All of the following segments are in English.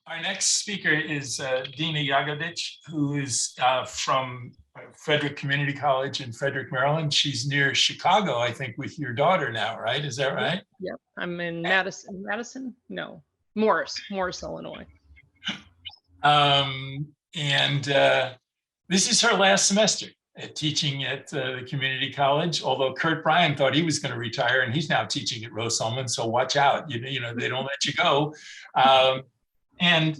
Our next speaker is Dina Yagodich, who is from Frederick Community College in Frederick, Maryland. She's near Chicago, I think, with your daughter now, right? Is that right? Yep. I'm in Madison? No, Morris, Illinois. And this is her last semester at teaching at the community college, although Kurt Bryan thought he was going to retire and he's now teaching at Rose-Hulman, so watch out. You know, they don't let you go. And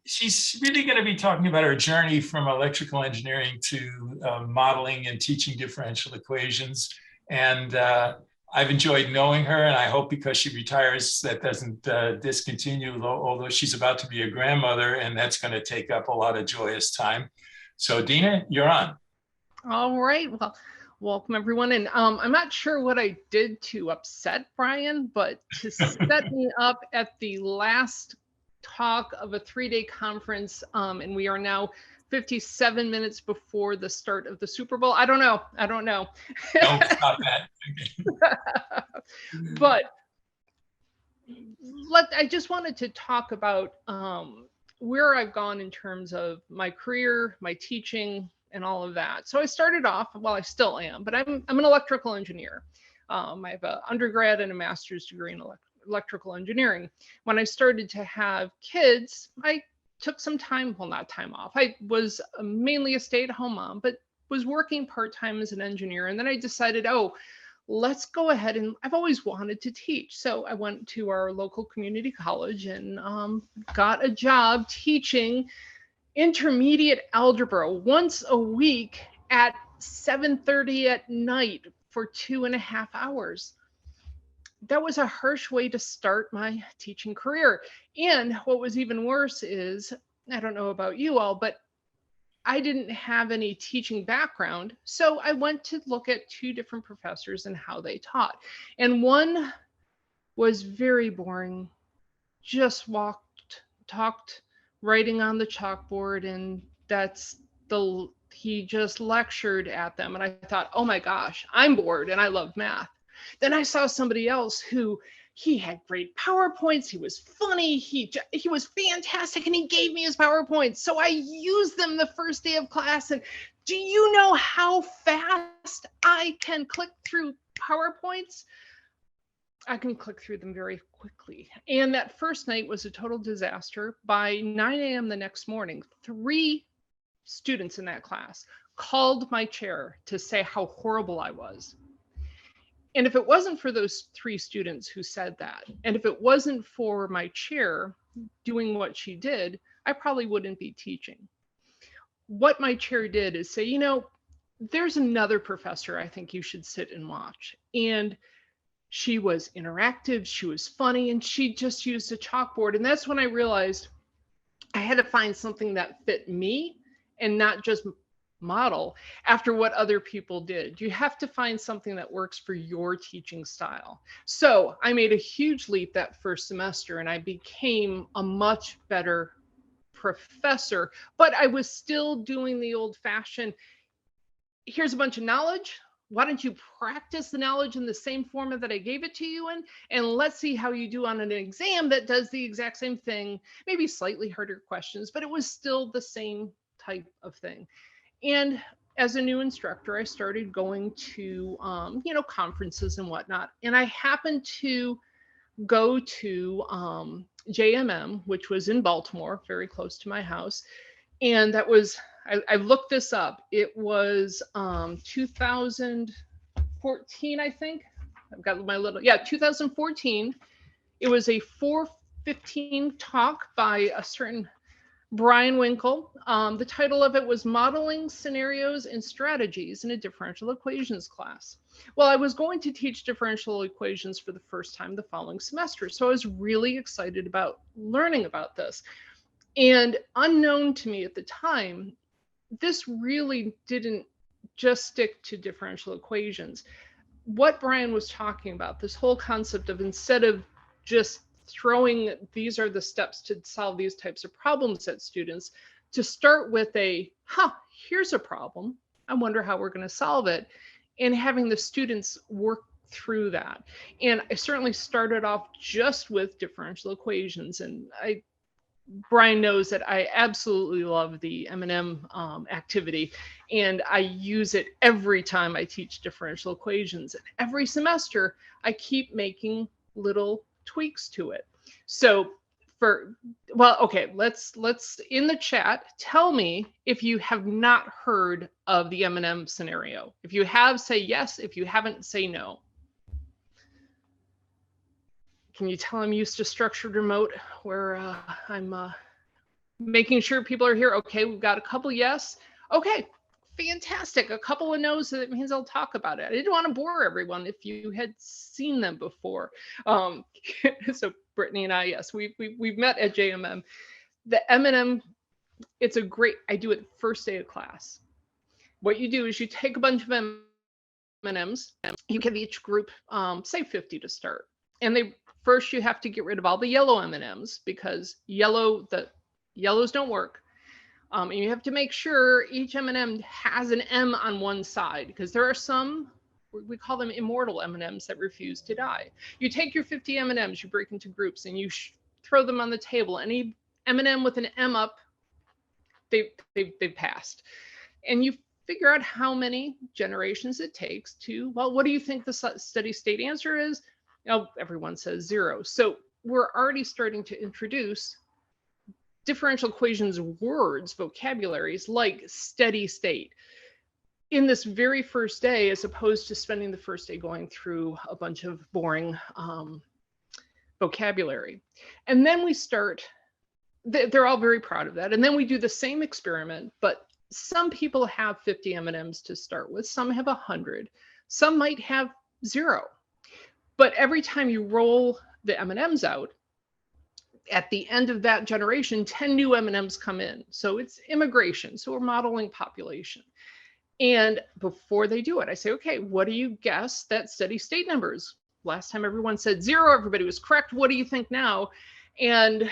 she's really going to be talking about her journey from electrical engineering to modeling and teaching differential equations. And I've enjoyed knowing her, and I hope because she retires that doesn't discontinue, although she's about to be a grandmother, and that's going to take up a lot of joyous time. So Dina, you're on. All right. Well, welcome everyone. And I'm not sure what I did to upset Brian, but to set me up at the last talk of a 3-day conference, and we are now 57 minutes before the start of the Super Bowl. I don't know. Don't stop that. But I just wanted to talk about where I've gone in terms of my career, my teaching, and all of that. So I started off, well, I still am, but I'm an electrical engineer. I have an undergrad and a master's degree in electrical engineering. When I started to have kids, I took some time, well, not time off. I was mainly a stay-at-home mom, but was working part-time as an engineer. And then I decided, oh, let's go ahead, and I've always wanted to teach. So I went to our local community college and got a job teaching intermediate algebra once a week at 7:30 at night for 2.5 hours. That was a harsh way to start my teaching career. And what was even worse is, I don't know about you all, but I didn't have any teaching background. So I went to look at 2 different professors and how they taught. And one was very boring, just talked, writing on the chalkboard, and he just lectured at them. And I thought, oh my gosh, I'm bored and I love math. Then I saw somebody else who he had great PowerPoints. He was funny. He was fantastic, and he gave me his PowerPoints. So I used them the first day of class. And do you know how fast I can click through PowerPoints? I can click through them very quickly. And that first night was a total disaster. By 9 a.m. the next morning, 3 students in that class called my chair to say how horrible I was. And if it wasn't for those 3 students who said that, and if it wasn't for my chair doing what she did, I probably wouldn't be teaching. What my chair did is say, you know, there's another professor I think you should sit and watch. And she was interactive, she was funny, and she just used a chalkboard. And that's when I realized I had to find something that fit me and not just model after what other people did. You have to find something that works for your teaching style. So I made a huge leap that first semester, and I became a much better professor, but I was still doing the old-fashioned, here's a bunch of knowledge. Why don't you practice the knowledge in the same format that I gave it to you in? And let's see how you do on an exam that does the exact same thing, maybe slightly harder questions, but it was still the same type of thing. And as a new instructor, I started going to, conferences and whatnot. And I happened to go to JMM, which was in Baltimore, very close to my house. And that was, I looked this up. It was 2014, I think. I've got my 2014. It was a 4:15 talk by a certain Brian Winkle. The title of it was Modeling Scenarios and Strategies in a Differential Equations Class. Well, I was going to teach differential equations for the first time the following semester, so I was really excited about learning about this. And unknown to me at the time, this really didn't just stick to differential equations. What Brian was talking about, this whole concept of, instead of just throwing these are the steps to solve these types of problems at students, to start with here's a problem, I wonder how we're going to solve it, and having the students work through that. And I certainly started off just with differential equations, and I Brian knows that I absolutely love the M&M activity, and I use it every time I teach differential equations. And every semester, I keep making little tweaks to it. So okay, let's in the chat, tell me if you have not heard of the M&M scenario. If you have, say yes. If you haven't, say no. Can you tell I'm used to structured remote where I'm making sure people are here? Okay, we've got a couple yes. Okay, fantastic. A couple of no's, so that means I'll talk about it. I didn't want to bore everyone if you had seen them before. So Brittany and I, yes, we've met at JMM. The M&M, it's a great, I do it first day of class. What you do is you take a bunch of M&Ms, you give each group, say 50 to start. And first you have to get rid of all the yellow M&Ms because yellows don't work. And you have to make sure each M&M has an M on one side, because there are some, we call them immortal M&Ms, that refuse to die. You take your 50 M&Ms, you break into groups, and you throw them on the table. Any M&M with an M up, they've passed. And you figure out how many generations it takes to, well, what do you think the steady state answer is? Oh, everyone says 0. So we're already starting to introduce differential equations words, vocabularies like steady state in this very first day, as opposed to spending the first day going through a bunch of boring vocabulary. And then we start, they're all very proud of that. And then we do the same experiment, but some people have 50 M&Ms to start with, some have 100, some might have 0. But every time you roll the M&Ms out, at the end of that generation, 10 new M&Ms come in. So it's immigration. So we're modeling population. And before they do it, I say, okay, what do you guess that steady state number is? Last time everyone said 0, everybody was correct. What do you think now? And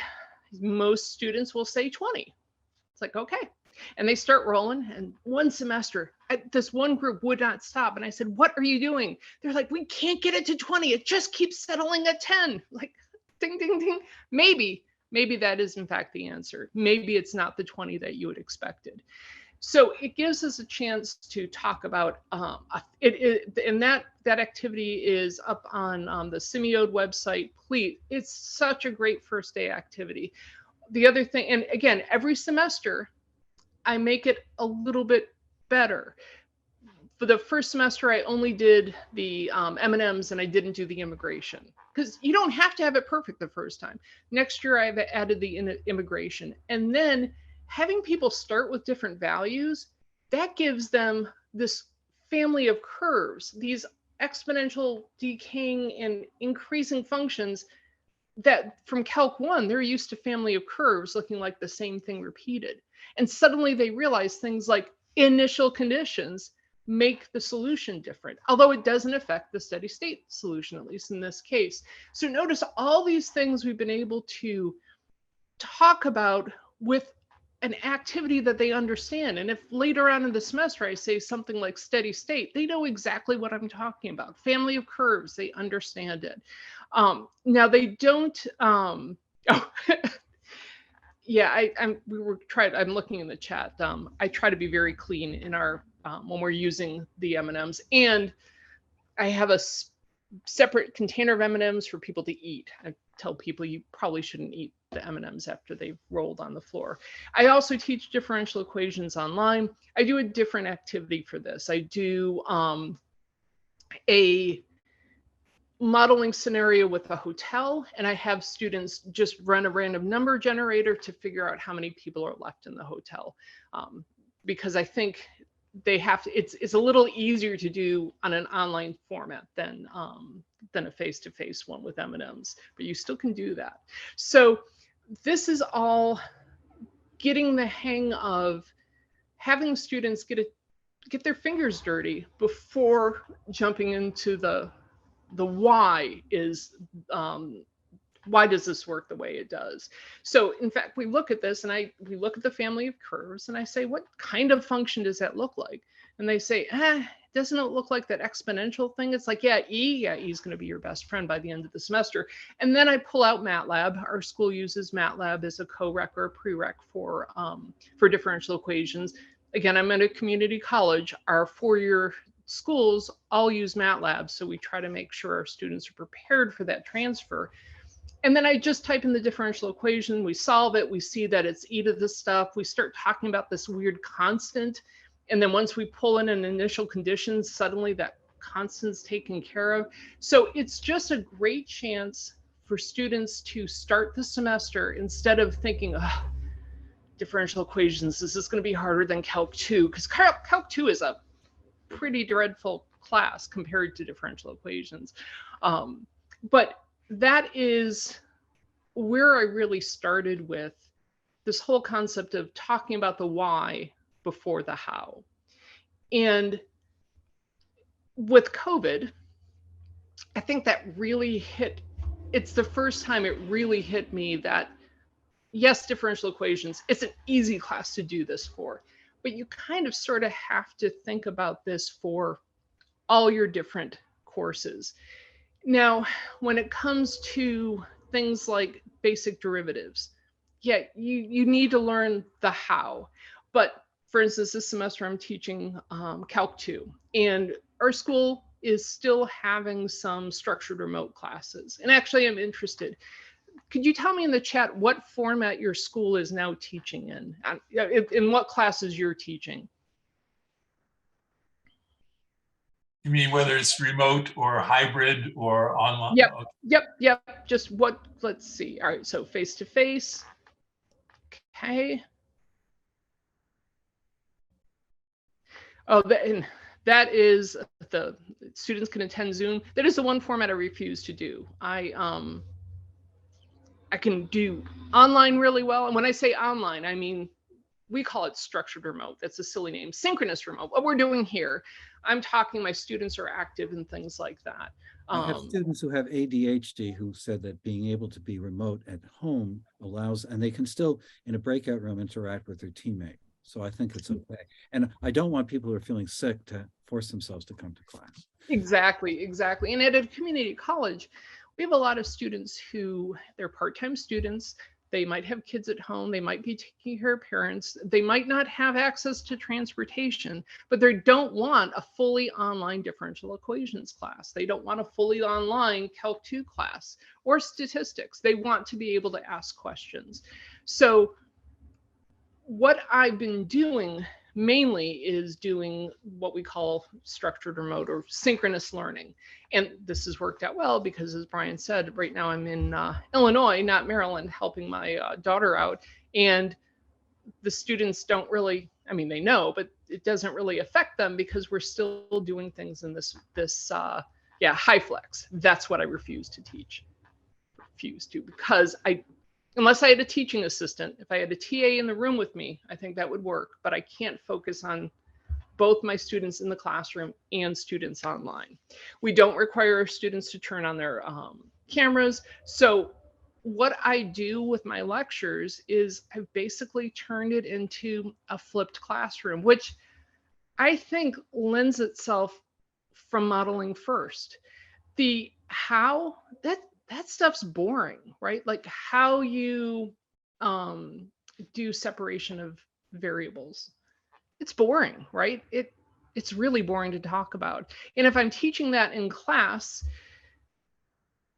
most students will say 20. It's like, okay. And they start rolling. And one semester, this one group would not stop. And I said, what are you doing? They're like, we can't get it to 20. It just keeps settling at 10. Like, ding, ding, ding. Maybe that is in fact the answer. Maybe it's not the 20 that you had expected. So it gives us a chance to talk about and that activity is up on the Simiode website. Please, it's such a great first day activity. The other thing, and again, every semester, I make it a little bit better. For the first semester, I only did the M&Ms and I didn't do the immigration, because you don't have to have it perfect the first time. Next year, I've added the immigration. And then having people start with different values, that gives them this family of curves, these exponential decaying and increasing functions that from Calc 1, they're used to family of curves looking like the same thing repeated. And suddenly they realize things like initial conditions make the solution different, although it doesn't affect the steady state solution, at least in this case. So notice all these things we've been able to talk about with an activity that they understand. And if later on in the semester I say something like steady state, they know exactly what I'm talking about. Family of curves, they understand it. Now they don't, yeah, I'm looking in the chat. I try to be very clean in our, when we're using the M&Ms, and I have a separate container of M&Ms for people to eat. I tell people you probably shouldn't eat the M&Ms after they've rolled on the floor. I also teach differential equations online. I do a different activity for this. I do a modeling scenario with a hotel, and I have students just run a random number generator to figure out how many people are left in the hotel, because I think they have to, it's a little easier to do on an online format than a face-to-face one with M&Ms, but you still can do that. So this is all getting the hang of having students get their fingers dirty before jumping into the why is, why does this work the way it does? So in fact, we look at this and we look at the family of curves and I say, what kind of function does that look like? And they say, it doesn't it look like that exponential thing? It's like, yeah, E is going to be your best friend by the end of the semester. And then I pull out MATLAB. Our school uses MATLAB as a co-req or a prereq for differential equations. Again, I'm at a community college. Our four-year schools all use MATLAB, so we try to make sure our students are prepared for that transfer. And then I just type in the differential equation, we solve it, we see that it's e to the stuff, we start talking about this weird constant. And then once we pull in an initial condition, suddenly that constant's taken care of. So it's just a great chance for students to start the semester instead of thinking, oh, differential equations, this is going to be harder than Calc 2, because Calc 2 is a pretty dreadful class compared to differential equations. But that is where I really started with this whole concept of talking about the why before the how. And with COVID, I think that really hit, it's the first time it really hit me that, yes, differential equations, it's an easy class to do this for, but you kind of sort of have to think about this for all your different courses. Now, when it comes to things like basic derivatives, yeah, you need to learn the how. But for instance, this semester I'm teaching Calc 2, and our school is still having some structured remote classes. And actually, I'm interested. Could you tell me in the chat what format your school is now teaching in what classes you're teaching? You mean whether it's remote or hybrid or online? Yep. Just what, let's see. All right, so face-to-face. Okay. Oh, that is the students can attend Zoom. That is the one format I refuse to do. I can do online really well. And when I say online, I mean, we call it structured remote. That's a silly name. Synchronous remote. What we're doing here, I'm talking, my students are active and things like that. I have students who have ADHD who said that being able to be remote at home allows, and they can still in a breakout room interact with their teammate. So I think it's okay. And I don't want people who are feeling sick to force themselves to come to class. Exactly. And at a community college, we have a lot of students who they're part-time students. They might have kids at home. They might be taking care of parents. They might not have access to transportation, but they don't want a fully online differential equations class. They don't want a fully online Calc 2 class or statistics. They want to be able to ask questions. So what I've been doing mainly is doing what we call structured remote or synchronous learning. And this has worked out well because, as Brian said, right now I'm in Illinois, not Maryland, helping my daughter out. And the students don't really, I mean, they know, but it doesn't really affect them because we're still doing things in this high flex. That's what I refuse to teach. Because unless I had a teaching assistant, if I had a TA in the room with me, I think that would work, but I can't focus on both my students in the classroom and students online. We don't require our students to turn on their cameras. So what I do with my lectures is I've basically turned it into a flipped classroom, which I think lends itself from modeling first. The how, that stuff's boring, right? Like how you do separation of variables. It's boring, right? It's really boring to talk about. And if I'm teaching that in class,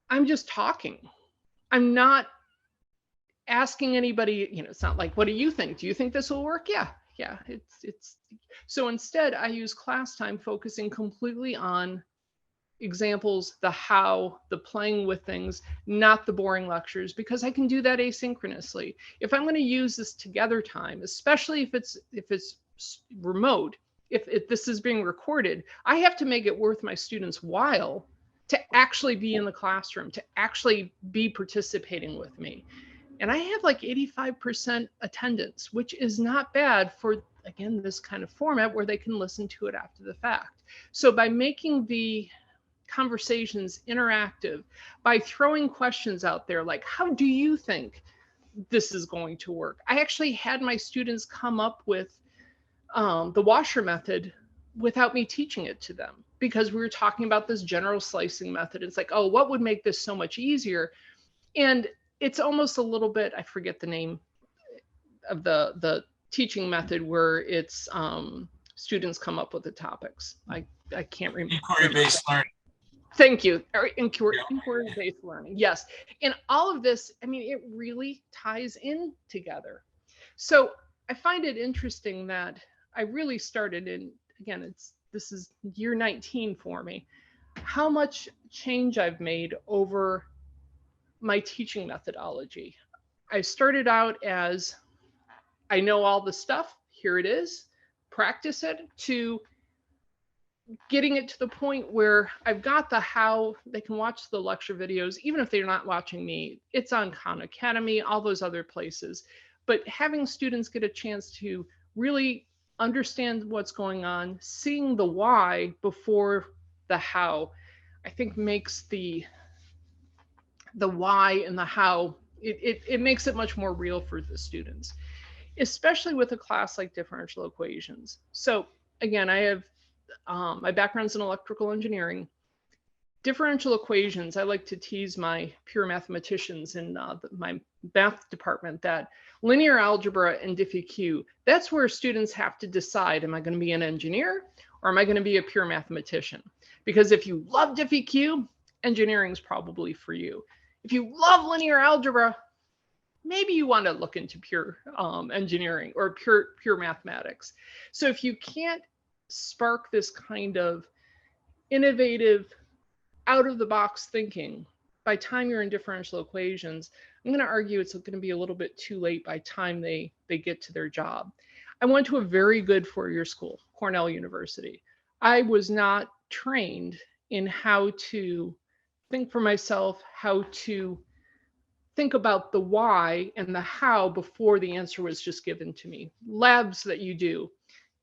I'm just talking. I'm not asking anybody, it's not like, what do you think? Do you think this will work? Yeah. It's so instead I use class time focusing completely on examples, the how, the playing with things, not the boring lectures, because I can do that asynchronously. If I'm going to use this together time, especially if it's remote, if this is being recorded, I have to make it worth my students' while to actually be in the classroom, to actually be participating with me. And I have like 85% attendance, which is not bad for, again, this kind of format where they can listen to it after the fact. So by making the conversations interactive, by throwing questions out there like, how do you think this is going to work? I actually had my students come up with the washer method without me teaching it to them, because we were talking about this general slicing method. It's like, oh, what would make this so much easier? And it's almost a little bit, I forget the name of the teaching method, where it's students come up with the topics. I can't remember. Inquiry-based learning. Thank you. Inquiry-based learning. Yes. And all of this, I mean, it really ties in together. So I find it interesting that I really started in, again, this is year 19 for me, how much change I've made over my teaching methodology. I started out as, I know all the stuff, here it is, practice it, to getting it to the point where I've got the how. They can watch the lecture videos, even if they're not watching me. It's on Khan Academy, all those other places. But having students get a chance to really understand what's going on, seeing the why before the how, I think makes the why and the how, it makes it much more real for the students, especially with a class like differential equations. So again, I have my background's in electrical engineering. Differential equations, I like to tease my pure mathematicians in my math department that linear algebra and Diff Eq, that's where students have to decide, am I going to be an engineer or am I going to be a pure mathematician? Because if you love Diff Eq, engineering's probably for you. If you love linear algebra, maybe you want to look into pure engineering or pure mathematics. So if you can't spark this kind of innovative, out of the box thinking, by the time you're in differential equations, I'm going to argue it's going to be a little bit too late by the time they get to their job. I went to a very good four-year school, Cornell University. I was not trained in how to think for myself, how to think about the why and the how before the answer was just given to me. Labs that you do,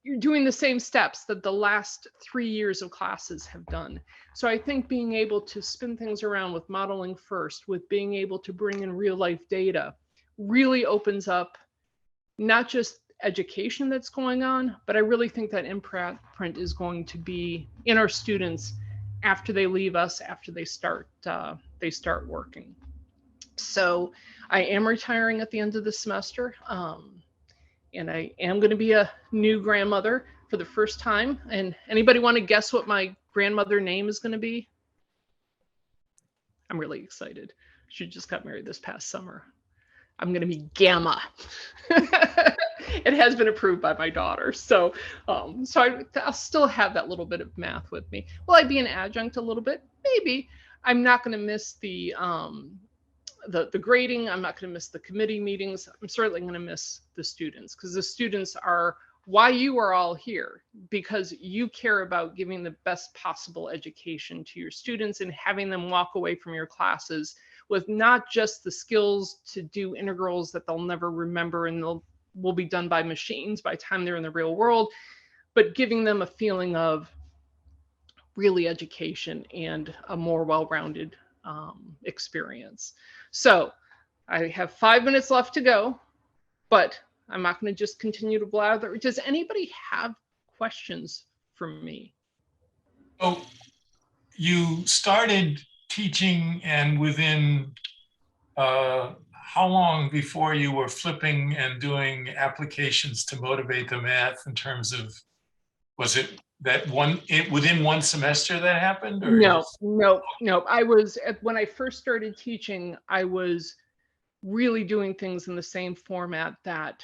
you're doing the same steps that the last 3 years of classes have done. So I think being able to spin things around with modeling first, with being able to bring in real life data, really opens up not just education that's going on, but I really think that imprint is going to be in our students after they leave us, after they start working. So I am retiring at the end of the semester. And I am going to be a new grandmother for the first time. And anybody want to guess what my grandmother name is going to be? I'm really excited. She just got married this past summer. I'm going to be Gamma. It has been approved by my daughter. So, I'll still have that little bit of math with me. Will I be an adjunct a little bit? Maybe. I'm not going to miss the grading. I'm not going to miss the committee meetings. I'm certainly going to miss the students, because the students are why you are all here, because you care about giving the best possible education to your students and having them walk away from your classes with not just the skills to do integrals that they'll never remember and will be done by machines by the time they're in the real world, but giving them a feeling of really education and a more well-rounded experience. So I have 5 minutes left to go, but I'm not going to just continue to blather. Does anybody have questions for me? So you started teaching, and within how long before you were flipping and doing applications to motivate the math in terms of, was it that within one semester that happened? Or No. I was, when I first started teaching, I was really doing things in the same format that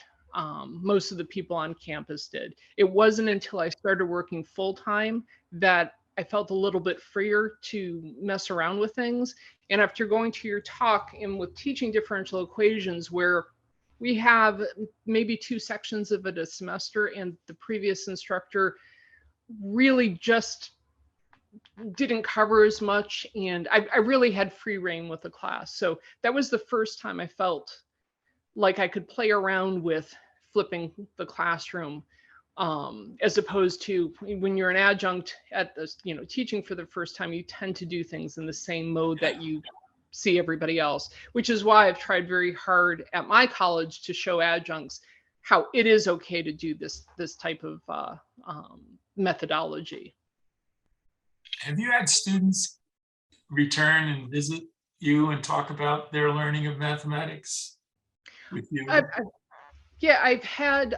most of the people on campus did. It wasn't until I started working full-time that I felt a little bit freer to mess around with things. And after going to your talk and with teaching differential equations, where we have maybe 2 sections of it a semester, and the previous instructor really just didn't cover as much, and I really had free reign with the class. So that was the first time I felt like I could play around with flipping the classroom, as opposed to when you're an adjunct at this, teaching for the first time, you tend to do things in the same mode that you see everybody else, which is why I've tried very hard at my college to show adjuncts how it is okay to do this type of methodology. Have you had students return and visit you and talk about their learning of mathematics with you? Yeah, I've had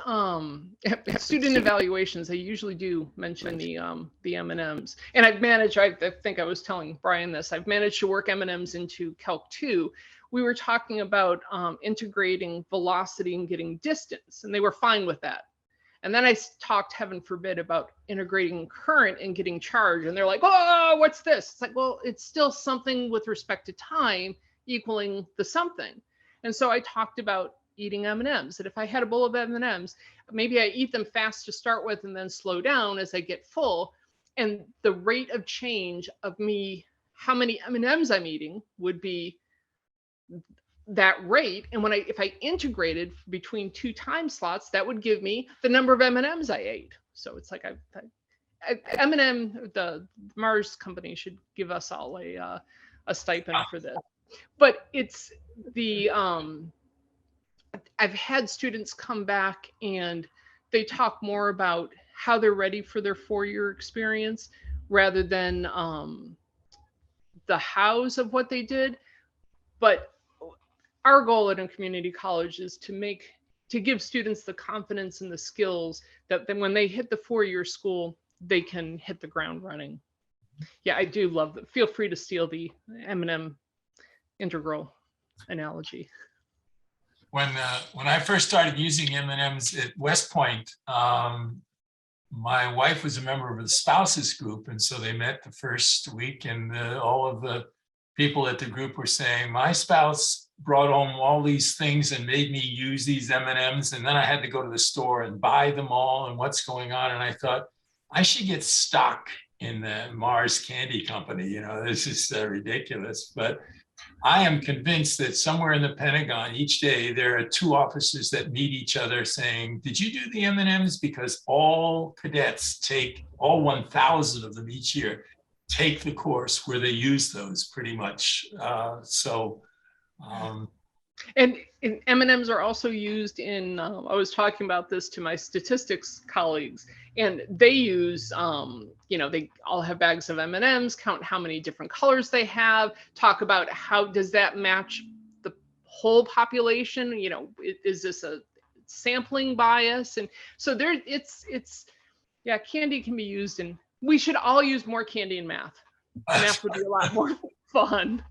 student evaluations. I usually do mention the M&Ms, and I've managed. I think I was telling Brian this. I've managed to work M&Ms into Calc 2. We were talking about integrating velocity and getting distance, and they were fine with that. And then I talked, heaven forbid, about integrating current and getting charge, and they're like, "Oh, what's this?" It's like, well, it's still something with respect to time equaling the something. And so I talked about eating M&Ms, that if I had a bowl of M&Ms, maybe I eat them fast to start with and then slow down as I get full. And the rate of change of me, how many M&Ms I'm eating, would be that rate. And if I integrated between 2 time slots, that would give me the number of M&Ms I ate. So it's like M&M, the Mars company should give us all a stipend for this. But it's the I've had students come back and they talk more about how they're ready for their 4-year experience rather than the hows of what they did. But our goal at a community college is to give students the confidence and the skills that then when they hit the 4-year school, they can hit the ground running. Yeah, I do love that. Feel free to steal the M&M integral analogy. When I first started using M&Ms at West Point, my wife was a member of the spouses group, and so they met the first week, and all of the people at the group were saying, my spouse brought home all these things and made me use these M&Ms, and then I had to go to the store and buy them all, and what's going on? And I thought, I should get stock in the Mars Candy Company. You know, this is ridiculous. But I am convinced that somewhere in the Pentagon each day, there are 2 officers that meet each other saying, did you do the M&Ms? Because all cadets take, all 1,000 of them each year, take the course where they use those pretty much. And M&Ms are also used in, I was talking about this to my statistics colleagues, and they use, they all have bags of M&Ms, count how many different colors they have, talk about how does that match the whole population? You know, is this a sampling bias? And so yeah, candy can be used in, we should all use more candy in math. Math would be a lot more fun.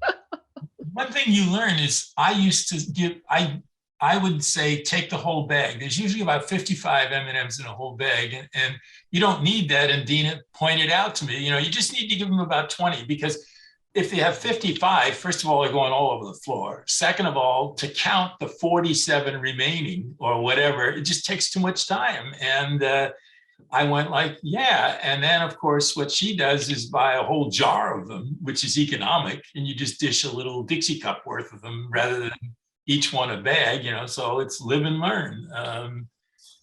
One thing you learn is I used to give, I would say, take the whole bag. There's usually about 55 M&Ms in a whole bag, and you don't need that. And Dina pointed out to me, you just need to give them about 20, because if they have 55, first of all, they're going all over the floor. Second of all, to count the 47 remaining or whatever, it just takes too much time. And I went like, yeah. And then, of course, what she does is buy a whole jar of them, which is economic, and you just dish a little Dixie cup worth of them rather than each one a bag, so it's live and learn.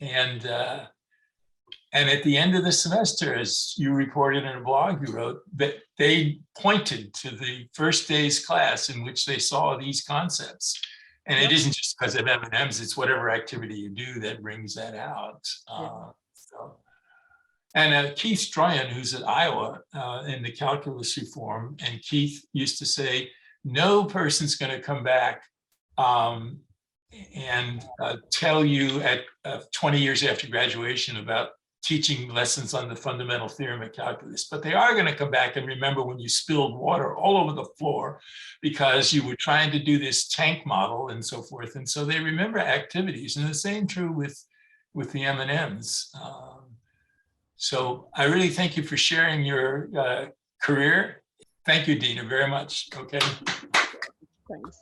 And at the end of the semester, as you reported in a blog you wrote, that they pointed to the first day's class in which they saw these concepts. And It isn't just because of M&Ms, it's whatever activity you do that brings that out. And Keith Stroyan, who's at Iowa in the calculus reform, and Keith used to say, no person's going to come back and tell you at 20 years after graduation about teaching lessons on the fundamental theorem of calculus, but they are going to come back and remember when you spilled water all over the floor because you were trying to do this tank model and so forth. And so they remember activities, and the same true with the M&Ms. So I really thank you for sharing your career. Thank you, Dina, very much. Okay. Thanks.